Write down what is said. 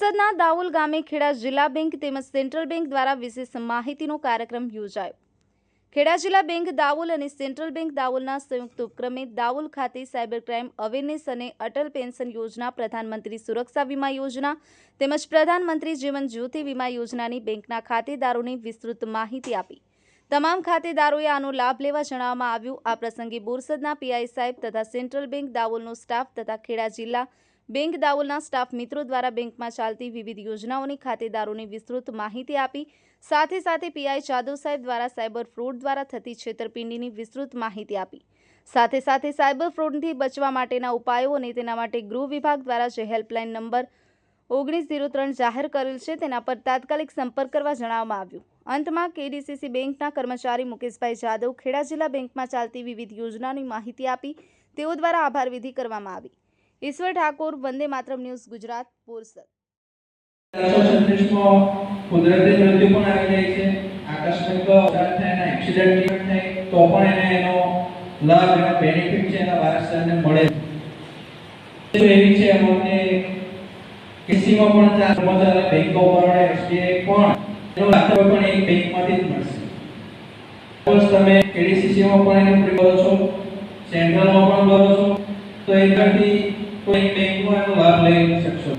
બોરસદના દાઉલ ગામે ખેડા જિલ્લા બેંક તેમજ સેન્ટ્રલ બેંક દ્વારા વિશેષ માહિતીનો કાર્યક્રમ યોજાયો। ખેડા જિલ્લા બેંક દાઉલ અને સેન્ટ્રલ બેંક દાઉલના સંયુક્ત ઉપક્રમે દાઉલ ખાતે સાયબર ક્રાઇમ અવેરનેસ અને અટલ પેન્શન યોજના, પ્રધાનમંત્રી સુરક્ષા વીમા યોજના તેમજ પ્રધાનમંત્રી જીવન જ્યોતિ વીમા યોજનાની બેંકના ખાતેદારોને વિસ્તૃત માહિતી આપી તમામ ખાતેદારોએ આનો લાભ લેવા જણાવવામાં આવ્યું। આ પ્રસંગે બોરસદના પીઆઈ સાહેબ તથા સેન્ટ્રલ બેંક દાઉલનો સ્ટાફ તથા ખેડા જિલ્લા બેંક દાઉલના સ્ટાફ મિત્રો દ્વારા બેંકમાં ચાલતી વિવિધ યોજનાઓની ખાતેદારોને વિસ્તૃત માહિતી આપી। સાથે સાથે પીઆઈ જાદવ સાહેબ દ્વારા સાયબર ફ્રોડ દ્વારા થતી છેતરપિંડીની વિસ્તૃત માહિતી આપી। સાથે સાથે સાયબર ફ્રોડથી બચવા માટેના ઉપાયો અને તેના માટે ગૃહ વિભાગ દ્વારા જે હેલ્પલાઇન નંબર 1903 જાહેર કરેલ છે તેના પર તાત્કાલિક સંપર્ક કરવા જણાવવામાં આવ્યું। અંતમાં કેડીસીસી બેંકના કર્મચારી મુકેશભાઈ જાદવ ખેડા જિલ્લા બેંકમાં ચાલતી વિવિધ યોજનાઓની માહિતી આપી। તેઓ દ્વારા આભાર વિધિ કરવામાં આવી। ઈશ્વર ઠાકોર, વંદે માતરમ ન્યૂઝ, ગુજરાત, બોરસદ। કુદરતી મૃત્યુ પણ આવી જાય છે, આકસ્મિક અવસાન થાય, એક્સિડન્ટ થાય તો પણ એનો લાભ, એનો બેનિફિટ છે એના વારસદારને મળે છે। એવી છે અમને કેસીમાં પણ ચાર કર્મચારી બેંક ઓફ બરોડા, એસબીઆઈ પણ એનો લાભ પણ એક બેંકમાંથી જ મળશે। સપોઝ તમે કેડીસીસીમાં પણ એનો કરો છો, સેન્ટ્રલમાં પણ કરો છો, તો એકથી કોઈ બેંકમાં એનો લાભ લઈ શકશો।